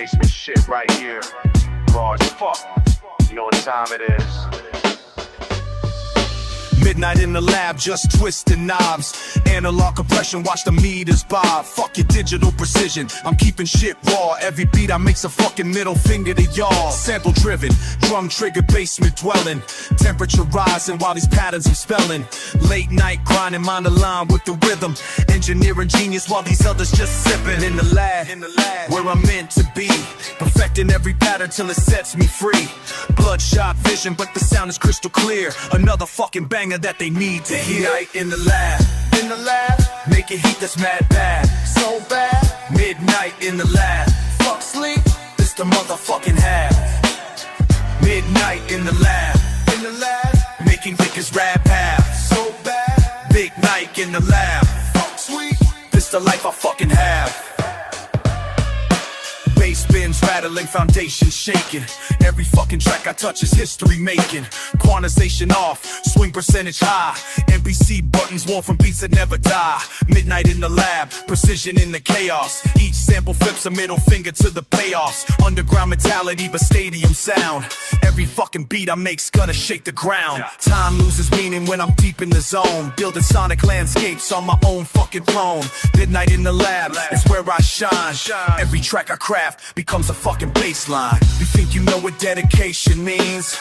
basement shit right here. Raw as fuck. You know what time it is. Midnight in the lab, just twisting knobs. Analog compression, watch the meters bob. Fuck your digital precision, I'm keeping shit raw. Every beat I make's a fucking middle finger to y'all. Sample driven, drum trigger, basement dwelling. Temperature rising while these patterns I'm spelling. Late night grinding, mind the line with the rhythm. Engineering genius while these others just sipping. In the lab, where I'm meant to be. Perfecting every pattern till it sets me free. Bloodshot vision, but the sound is crystal clear. Another fucking banger that they need to hear. Midnight in the lab, making heat that's mad bad, so bad. Midnight in the lab, fuck sleep, this the motherfucking half. Midnight in the lab, making niggas rap half, so bad. Big night in the lab, fuck sweet, this the life I fucking have. Bass spins rattling, foundation shaking. Every fucking track I touch is history making. Quantization off, swing percentage high. NBC buttons worn from beats that never die. Midnight in the lab, precision in the chaos. Each sample flips a middle finger to the payoffs. Underground mentality but stadium sound. Every fucking beat I make's gonna shake the ground. Time loses meaning when I'm deep in the zone. Building sonic landscapes on my own fucking throne. Midnight in the lab, it's where I shine. Every track I craft becomes a fucking baseline. You think you know what dedication means?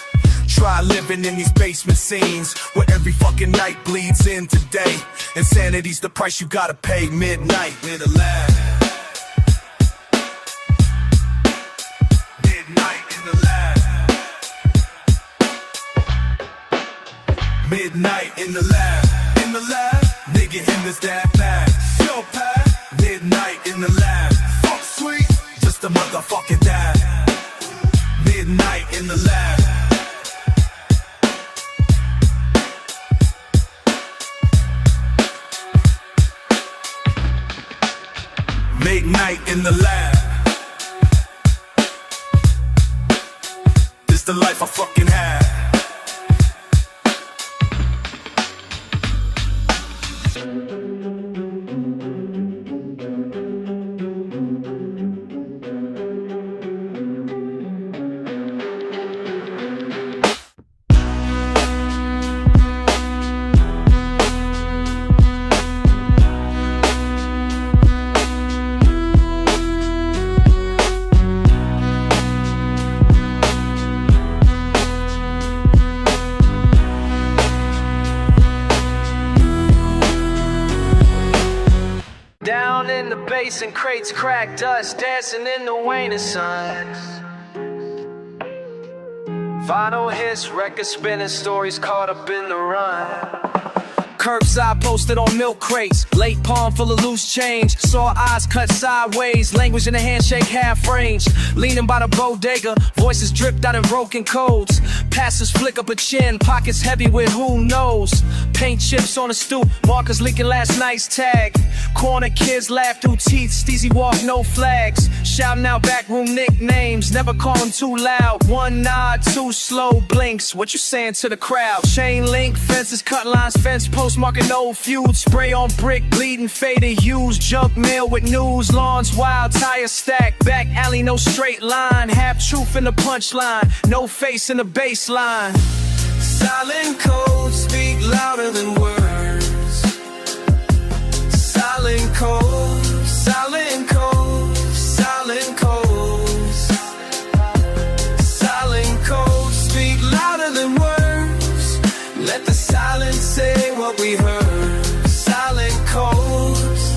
Try living in these basement scenes where every fucking night bleeds into day. Insanity's the price you gotta pay. Midnight in the lab. Midnight in the lab. Midnight in the lab. In the lab, nigga in this damn bag. Yo, pad. Midnight in the lab. Fuck sweet, just a motherfucking dab. Midnight in the lab. Midnight in the lab. This the life I fucking have. Down in the bass and crates, crack dust, dancing in the waning sun. Vinyl hits, record spinning, stories caught up in the run. Curbside posted on milk crates, late palm full of loose change. Saw eyes cut sideways, language in a handshake half range. Leaning by the bodega, voices dripped out in broken codes. Passers flick up a chin, pockets heavy with who knows. Paint chips on the stoop, markers leaking last night's tag. Corner kids laugh through teeth, steezy walk, no flags. Shouting out backroom nicknames, never call them too loud. One nod, too slow blinks, what you saying to the crowd? Chain link, fences, cut lines, fence posts, marking old feud. Spray on brick, bleeding, faded hues. Junk mail with news, lawns wild, tire stack. Back alley, no straight line. Half truth in the punchline, no face in the baseline. Silent codes speak louder than words. Silent codes, silent codes, silent codes. Silent codes speak louder than words. Let the silence say what we heard. Silent codes.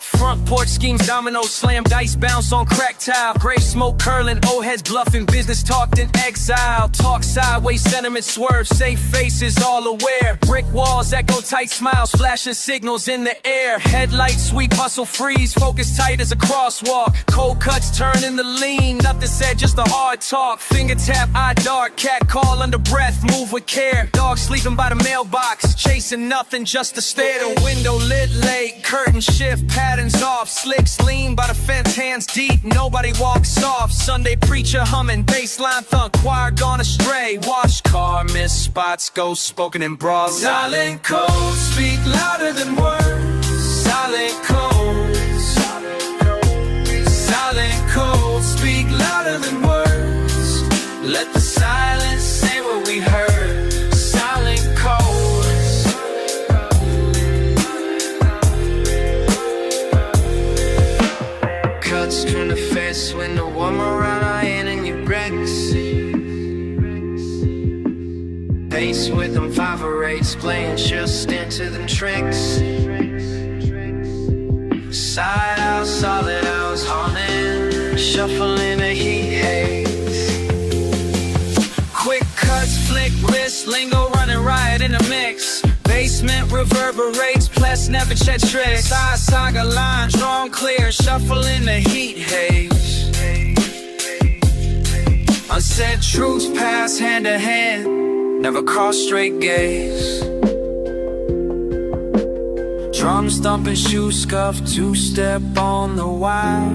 Front porch schemes, dominoes, slam dice, bounce on crack tile. Gray smoke curling, old heads bluffing, business talked in exile. Talk sideways, sentiment swerve, safe faces all aware. Brick walls, echo tight smiles, flashing signals in the air. Headlights sweep, hustle, freeze, focus tight as a crosswalk. Cold cuts turn into lean, nothing said, just a hard talk. Finger tap, eye dark, cat call under breath, move with care. Dog sleeping by the mailbox, chasing nothing, just to stare. The window lit late, curtain shift, patterns off. Slicks lean by the fence, hands deep, nobody walks soft. Sunday preacher humming, baseline thunk, choir gone astray. Wash car, miss spots, ghost spoken in broad. Silent codes speak louder than words. Silent cold, silent cold, speak louder than words. Let the silence say what we heard. Silent cold. Cuts from the face when the warm around our hand and your breaks. Bass with them 508s playing just into them tricks. Side out, solid hours haunting, shuffling the heat haze. Quick cuts, flick wrist, lingo running riot in the mix. Basement reverberates, plus never check tricks. Side saga line drawn clear, shuffling the heat haze. Unsaid truths pass hand to hand, never cross straight gaze. Drums thumping, shoes scuffed, two-step on the wire.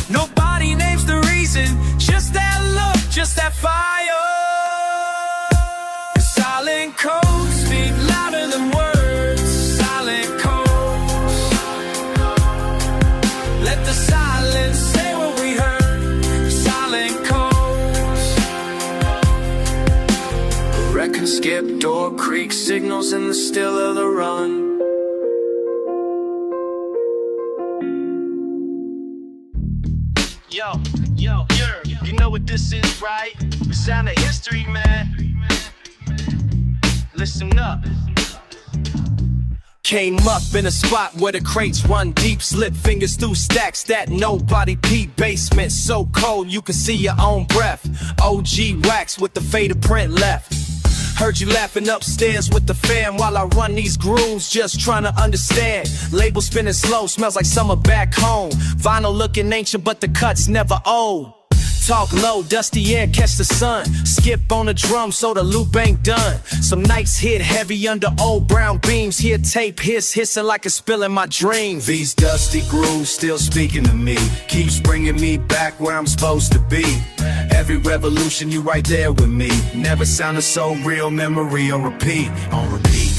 Nobody names the reason, just that look, just that fire. Silent cold, speak louder than words. Silent cold. Let the silence say what we heard. Record skip, door creak, signals in the still of the run. Yo, you know what this is, right? The sound of history, man. Listen up. Came up in a spot where the crates run deep, slip fingers through stacks that nobody peep. Basement so cold you can see your own breath. OG wax with the faded print left. Heard you laughing upstairs with the fam while I run these grooves, just trying to understand. Label spinning slow, smells like summer back home. Vinyl looking ancient, but the cut's never old. Talk low, dusty air, catch the sun. Skip on the drum so the loop ain't done. Some nights hit heavy under old brown beams. Hear tape hissing like it's spilling my dreams. These dusty grooves still speaking to me, keeps bringing me back where I'm supposed to be. Every revolution, you right there with me. Never sounded so real, memory on repeat, on repeat.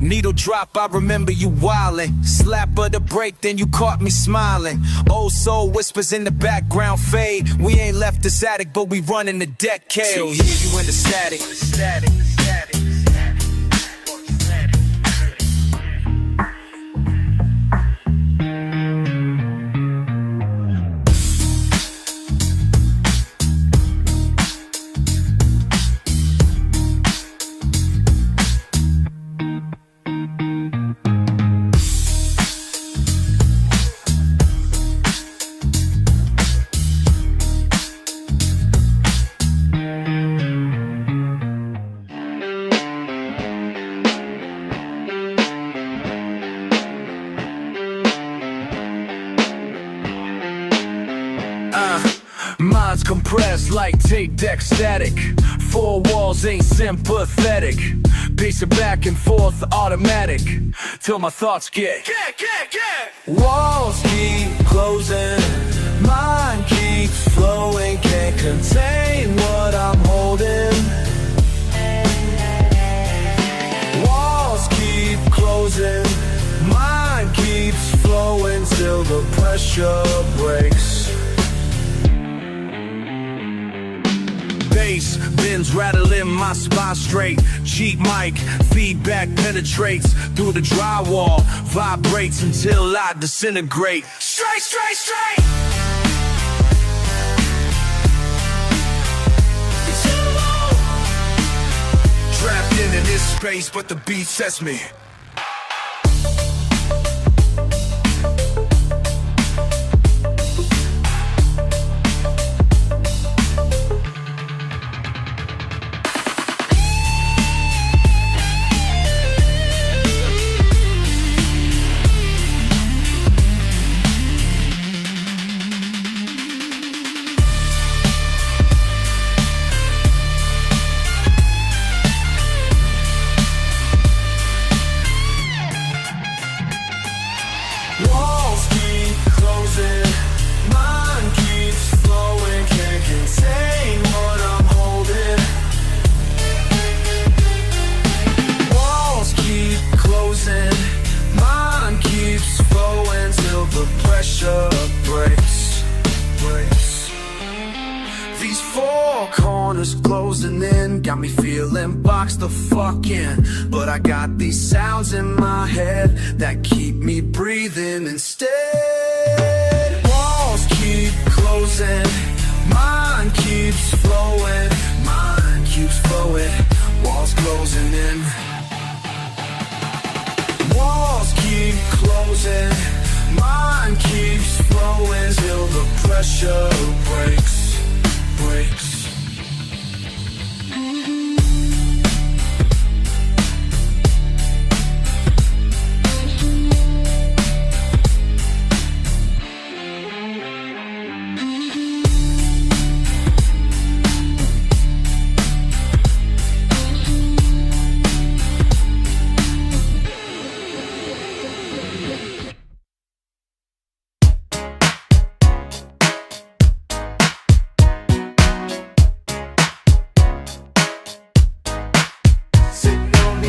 Needle drop, I remember you wildin'. Slap of the break, then you caught me smiling. Old soul whispers in the background fade. We ain't left this attic, but we running the decade. Still hear you in the static. Minds compressed like tape deck static. Four walls ain't sympathetic. Pacing back and forth automatic till my thoughts get. Walls keep closing, mind keeps flowing. Can't contain what I'm holding. Walls keep closing, mind keeps flowing till the pressure breaks. Bass bends rattling my spine straight. Cheap mic, feedback penetrates through the drywall, vibrates until I disintegrate. Straight, straight, straight. Trapped in this space, but the beat sets me. All corners closing in, got me feeling boxed the fuck in. But I got these sounds in my head that keep me breathing instead. Walls keep closing, mind keeps flowing, mind keeps flowing. Walls closing in, walls keep closing, mind keeps flowing till the pressure breaks.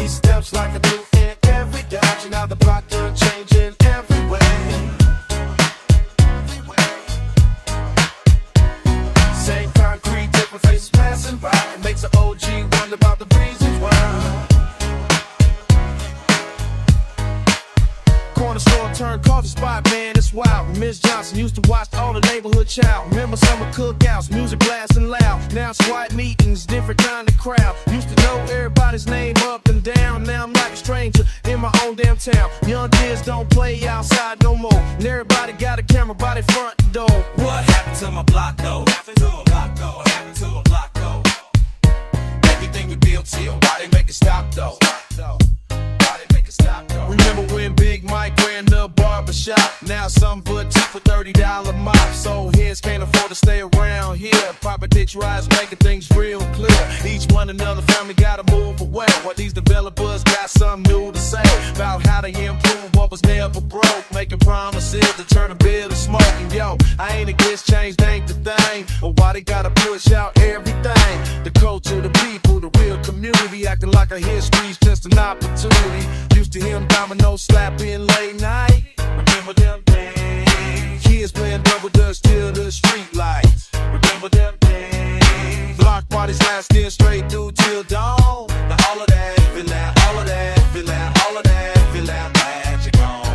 Steps like I do in every direction. Now the block done changing every way. Same concrete, different faces passing by. It makes an OG wonder about the reasons why. Corner store turned coffee spot, man, it's wild. Miss Johnson used to watch all the neighborhood child. Remember summer cookouts, music blasting loud. Now it's quiet meetings, different kind of crowd. Used to know everybody's name up and down. Now I'm like a stranger in my own damn town. Young kids don't play outside no more, and everybody got a camera by their front door. What happened to my block though? What happened to a block though? What happened to a block though? Everything we built here, why they make it stop though? Why they make it stop though? Remember when Big Mike ran the barbershop? Now some put two for $30 mop. So heads can't afford to stay around here. Papa ditch rides making things real clear. Each one another family gotta move away. While these developers got something new to say about how they improve what was never broke. Making promises to turn a bill to smoke. And yo, I ain't against change, that ain't the thing. But why they gotta push out everything? The culture, the people, the real community, acting like a history's just an opportunity. Used to hear dominoes slapping late night. Remember them days? Kids playing double dutch till the street lights. Remember them days? Block parties lasting straight through till dawn. Now all of that, feel out, all of that, feel out, all of that, feel out, magic on.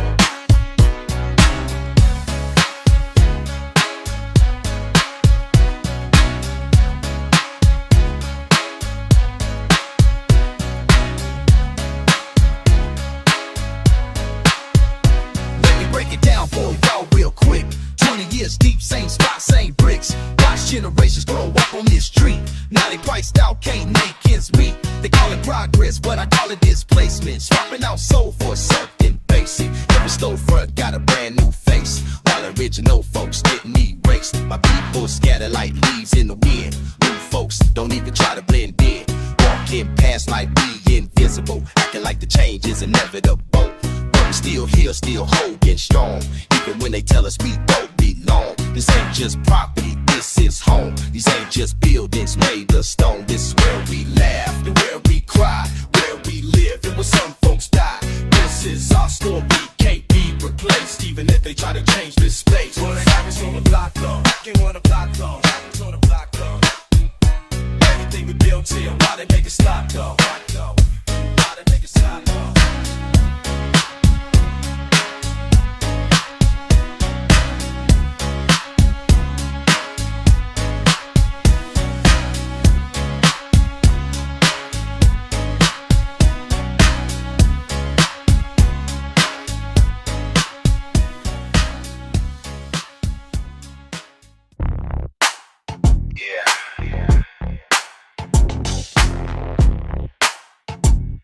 Break it down for y'all real quick. 20 years deep, same spot, same bricks. Watch generations grow up on this street. Now they priced out, can't make ends meet. They call it progress, but I call it displacement. Swapping out soul for something basic. Every storefront got a brand new face, while original folks getting erased. My people scatter like leaves in the wind. New folks don't even try to blend in. Walking past like we invisible, acting like the change is inevitable. Still here, still holding strong, even when they tell us we don't belong. This ain't just property, this is home. These ain't just buildings made of stone. This is where we laugh and where we cry, where we live and where some folks die. This is our story, can't be replaced, even if they try to change this space. What happens on the block though? Can't want a block though. Happens on the block though. Everything we built here, why they make it stop though? Why they make it stop though?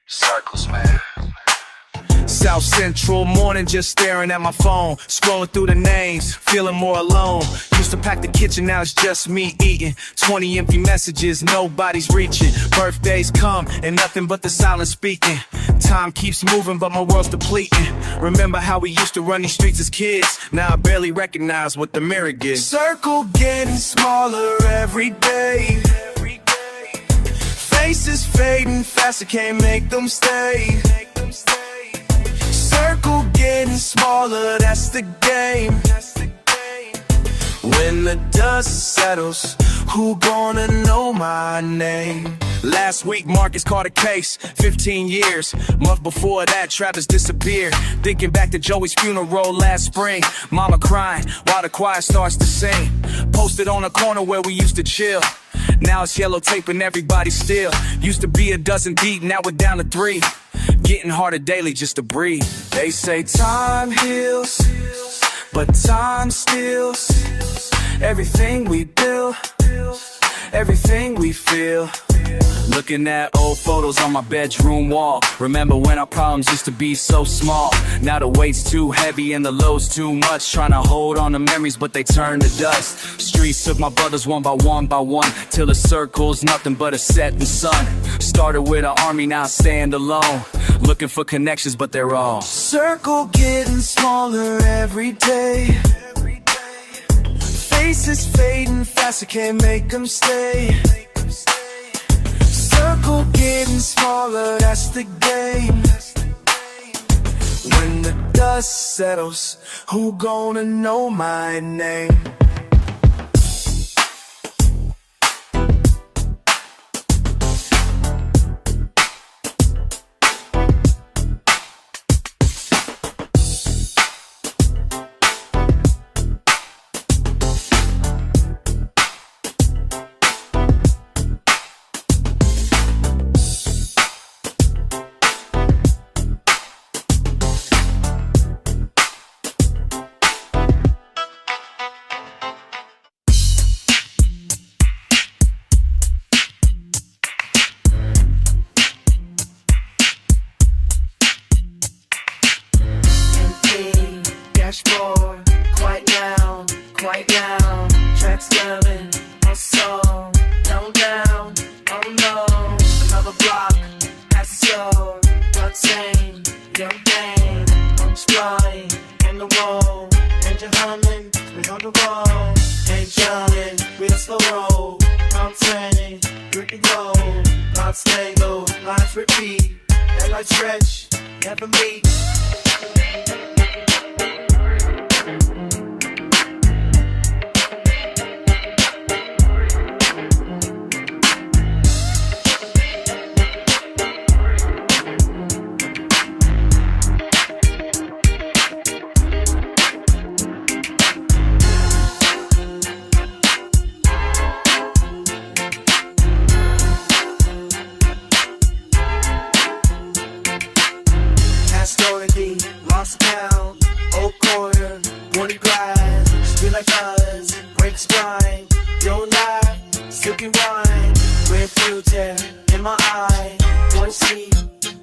Circles, man. South Central morning, just staring at my phone, scrolling through the names, feeling more alone. Used to pack the kitchen, now it's just me eating. 20 empty messages, nobody's reaching. Birthdays come, and nothing but the silence speaking. Time keeps moving, but my world's depleting. Remember how we used to run these streets as kids? Now I barely recognize what the mirror gives. Circle getting smaller every day. Faces fading fast, I can't make them stay. Circle getting smaller, that's the game. When the dust settles, who gonna know my name. Last week, Marcus caught a case, 15 years. Month before that, Travis disappeared. Thinking back to Joey's funeral last spring. Mama crying while the choir starts to sing. Posted on a corner where we used to chill. Now it's yellow tape and everybody still. Used to be a dozen deep, now we're down to 3. Getting harder daily just to breathe. They say time heals, but time steals everything we build, everything we feel. Looking at old photos on my bedroom wall. Remember when our problems used to be so small. Now the weight's too heavy and the load's too much. Trying to hold on to memories but they turn to dust. Streets took my brothers one by one, till the circle's nothing but a setting sun. Started with an army, now I stand alone. Looking for connections but they're all Circle getting smaller every day. Faces fading fast, I can't make them stay. Circle getting smaller, that's the game. When the dust settles, who gonna know my name? Dashboard, quiet now, tracks loving, a song, down, oh no, another block, has a show, not same, young thing, I'm flying, and the wall, and you're humming, we're on the wall, and yelling, with a slow roll, mountain, brick and roll, lights stay low, lines repeat, and lights stretch, never meet. Lost count, old corner, warning glass, feel like us, break spine, don't lie, silky wine, red filter in my eye, one seat,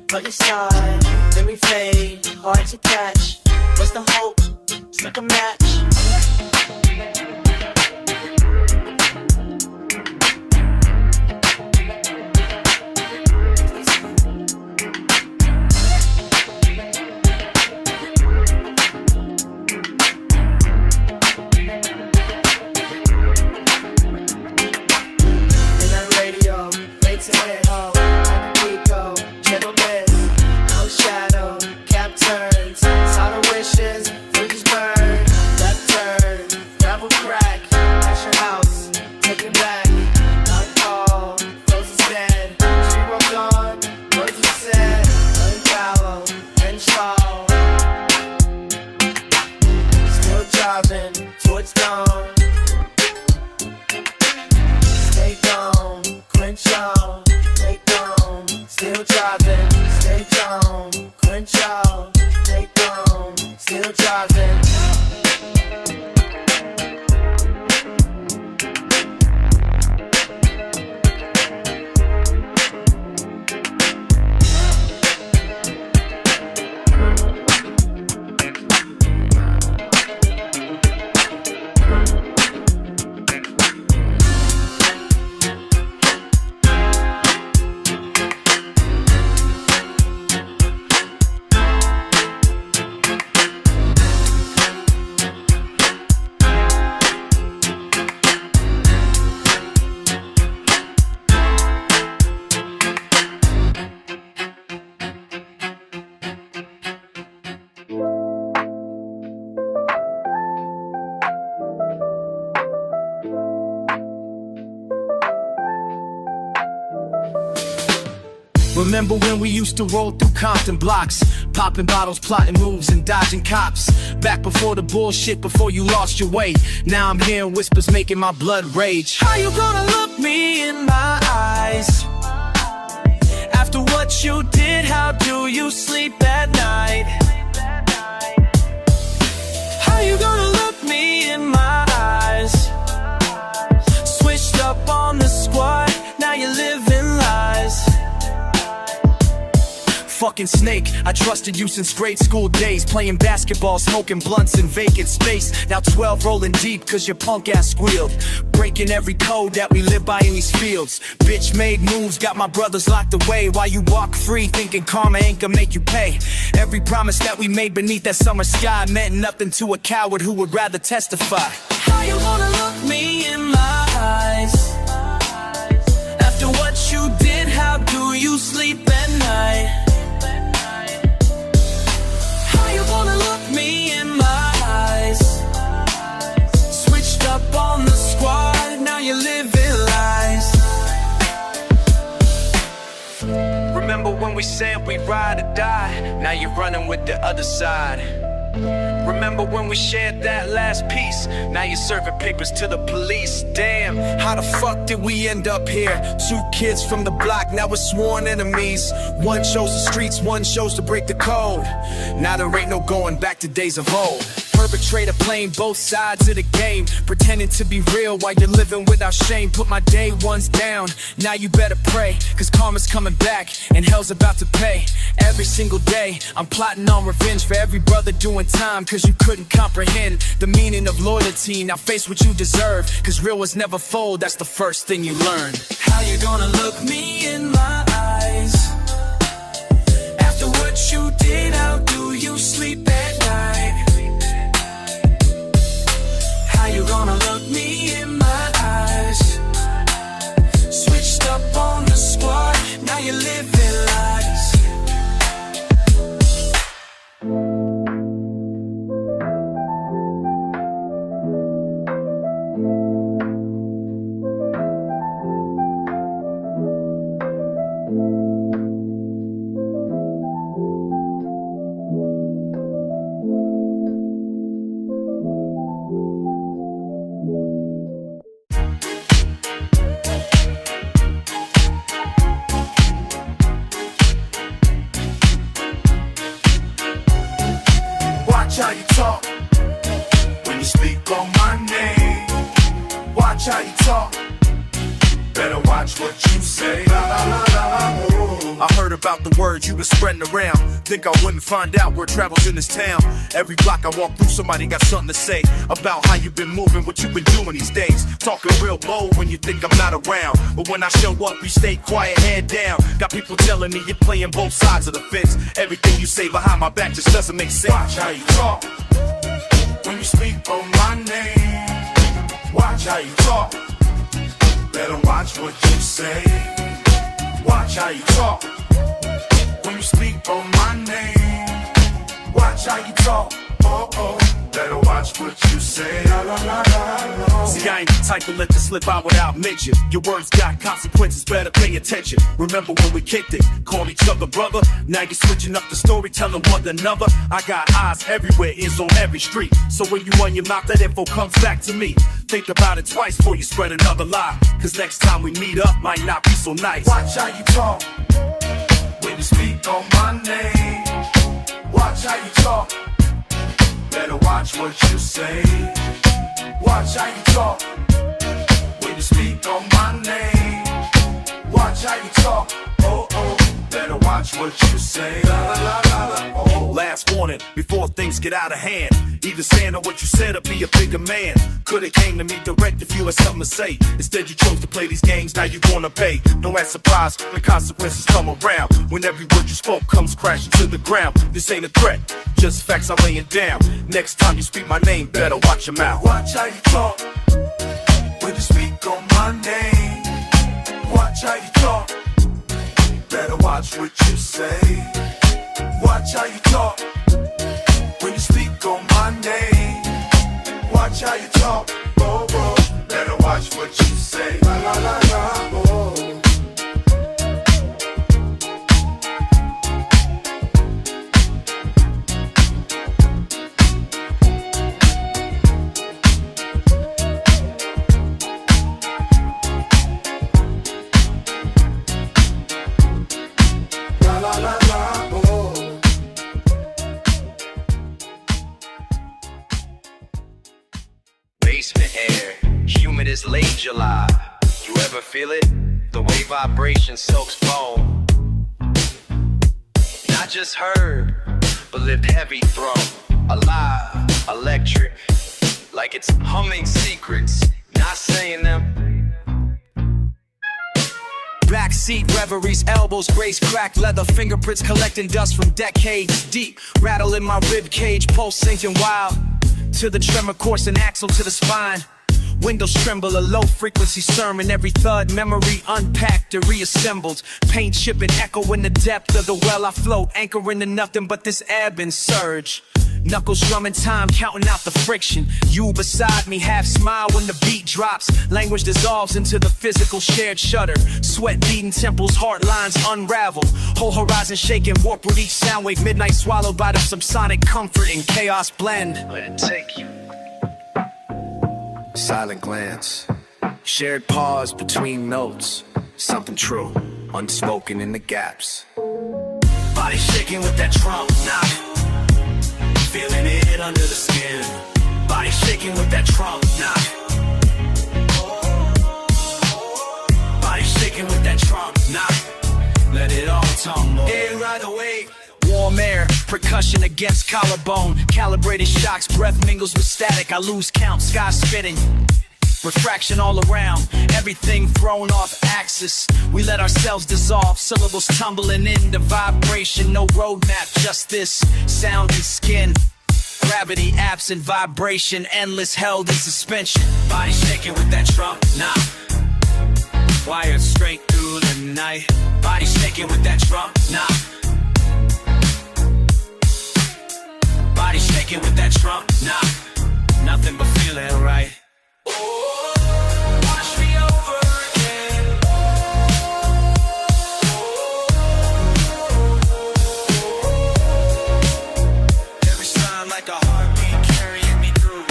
but your side, let me fade, hard to catch, what's the hope, it's like a match. No shadow, cap turns, solid wishes, bridges burn, left turn, travel crash. Remember when we used to roll through Compton blocks, popping bottles, plotting moves, and dodging cops? Back before the bullshit, before you lost your way. Now I'm hearing whispers making my blood rage. How you gonna look me in my eyes? After what you did, how do you sleep at night? How you gonna look me in my eyes? Switched up on the squad, now you're living lies. Fucking snake, I trusted you since grade school days. Playing basketball, smoking blunts in vacant space. Now 12 rolling deep cause your punk ass squealed. Breaking every code that we live by in these fields. Bitch made moves, got my brothers locked away. While you walk free thinking karma ain't gonna make you pay. Every promise that we made beneath that summer sky meant nothing to a coward who would rather testify. How you gonna look me in my eyes? After what you did, how do you sleep at night? Gonna look me in my eyes. Switched up on the squad, now you're living lies. Remember when we said we'd ride or die? Now you're running with the other side. Remember when we shared that last piece? Now you're serving papers to the police. Damn, how the fuck did we end up here? Two kids from the block, now we're sworn enemies. One chose the streets, one chose to break the code. Now there ain't no going back to days of old. Perpetrator playing both sides of the game, pretending to be real while you're living without shame. Put my day ones down, now you better pray, cause karma's coming back and hell's about to pay. Every single day I'm plotting on revenge for every brother doing time, cause you couldn't comprehend the meaning of loyalty. Now face what you deserve, cause real was never fold, that's the first thing you learn. How you gonna look me in my eyes? After what you did, how do you sleep at night? How you gonna look me in my eyes? Switched up on the squad, now you're living lies. Watch how you talk when you speak on my name. Watch how you talk. Better watch what you say. I heard about the words you been spreading around. Think I wouldn't find out where travels in this town. Every block I walk through, somebody got something to say about how you been moving, what you been doing these days. Talking real bold when you think I'm not around, but when I show up, you stay quiet, head down. Got people telling me you're playing both sides of the fence. Everything you say behind my back just doesn't make sense. Watch how you talk when you speak on my name. Watch how you talk. Better watch what you say. Watch how you talk when you speak on my name. Watch how you talk. Oh, oh. Better watch what you say. La, la, la, la, la. See, I ain't the type to let this slip out without mention. Your words got consequences, better pay attention. Remember when we kicked it, called each other brother. Now you're switching up the story, telling one another. I got eyes everywhere, ears on every street. So when you run your mouth, that info comes back to me. Think about it twice before you spread another lie, cause next time we meet up might not be so nice. Watch how you talk when you speak on my name. Watch how you talk. Better watch what you say. Watch how you talk when you speak on my name. Watch how you talk. Oh, oh. Better watch what you say. La, la, la, la, la, oh. Last warning before things get out of hand. Either stand on what you said or be a bigger man. Could've came to me direct if you had something to say. Instead you chose to play these games, now you gonna pay. Don't act surprised when consequences come around. When every word you spoke comes crashing to the ground. This ain't a threat, just facts I'm laying down. Next time you speak my name, better watch your mouth. Watch how you talk when you speak on my name. Watch how you talk. Better watch what you say. Watch how you talk when you speak on my name. Watch how you talk. Oh, oh. Better watch what you say. La, la, la, la, oh. July. You ever feel it? The way vibration soaks bone. Not just heard, but lived heavy throne. Alive, electric, like it's humming secrets, not saying them. Backseat reveries, elbows grace cracked leather, fingerprints collecting dust from decades deep. Rattle in my rib cage, pulse sinking wild to the tremor coursing axle to the spine. Windows tremble, a low frequency sermon. Every thud, memory unpacked and reassembled. Paint chipping, echo in the depth of the well I float, anchoring to nothing but this ebb and surge. Knuckles drumming time, counting out the friction. You beside me, half smile when the beat drops. Language dissolves into the physical shared shudder. Sweat beating temples, heart lines unravel. Whole horizon shaking, warp with each sound wave. Midnight swallowed by the subsonic comfort and chaos blend. Let it take you. Silent glance, shared pause between notes. Something true, unspoken in the gaps. Body shaking with that trunk knock. Feeling it under the skin. Body shaking with that trunk knock. Body shaking with that trunk knock. Let it all tumble. In right away. Warm air, percussion against collarbone. Calibrated shocks, breath mingles with static. I lose count, sky spitting. Refraction all around, everything thrown off axis. We let ourselves dissolve, syllables tumbling into vibration. No roadmap, just this sound and skin. Gravity absent, vibration endless, held in suspension. Body shaking with that trunk knock. Wired straight through the night. Body shaking with that trunk knock. Body shaking with that trunk knock. Nothing but feeling right. Wash me over again. Every sign like a heartbeat carrying me through.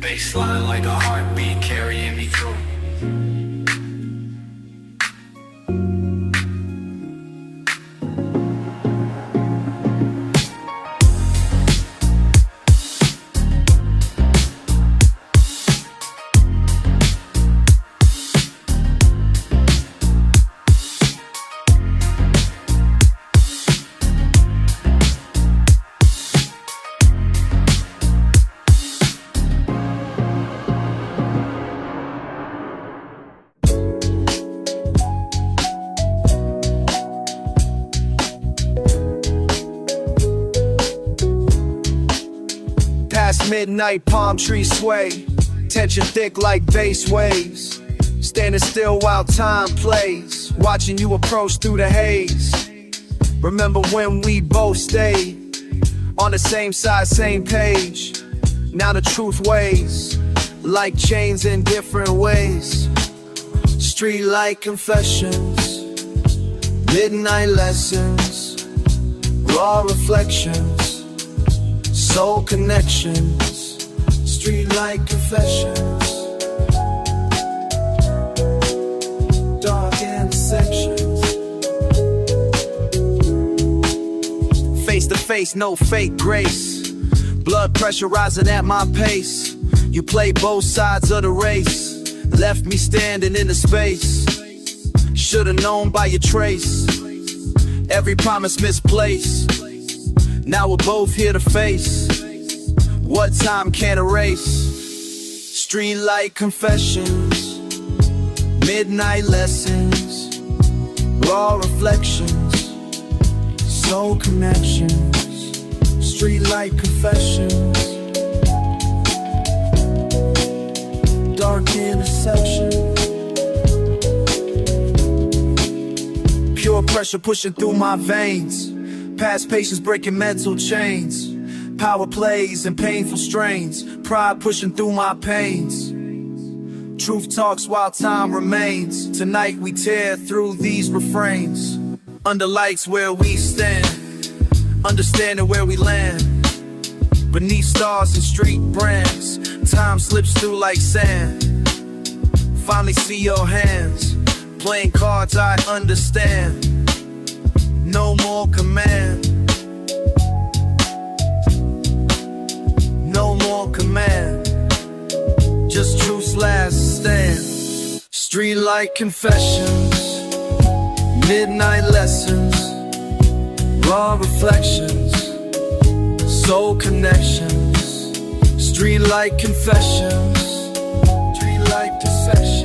Baseline like a heartbeat carrying me through. Midnight palm trees sway, tension thick like bass waves. Standing still while time plays, watching you approach through the haze. Remember when we both stayed on the same side, same page. Now the truth weighs like chains in different ways. Street light confessions, midnight lessons, raw reflections, soul connections, streetlight confessions, dark intersections. Face to face, no fake grace. Blood pressure rising at my pace. You play both sides of the race, left me standing in the space. Should've known by your trace, every promise misplaced. Now we're both here to face what time can't erase. Streetlight confessions, midnight lessons, raw reflections, soul connections. Streetlight confessions, dark intersection. Pure pressure pushing through my veins. Past patience breaking mental chains. Power plays and painful strains. Pride pushing through my pains. Truth talks while time remains. Tonight we tear through these refrains. Under lights where we stand, understanding where we land. Beneath stars and street brands, time slips through like sand. Finally see your hands, Playing cards I understand. No more command. No more command. Just truth's last stand. Streetlight confessions, midnight lessons, raw reflections, soul connections. Streetlight confessions, streetlight dissection.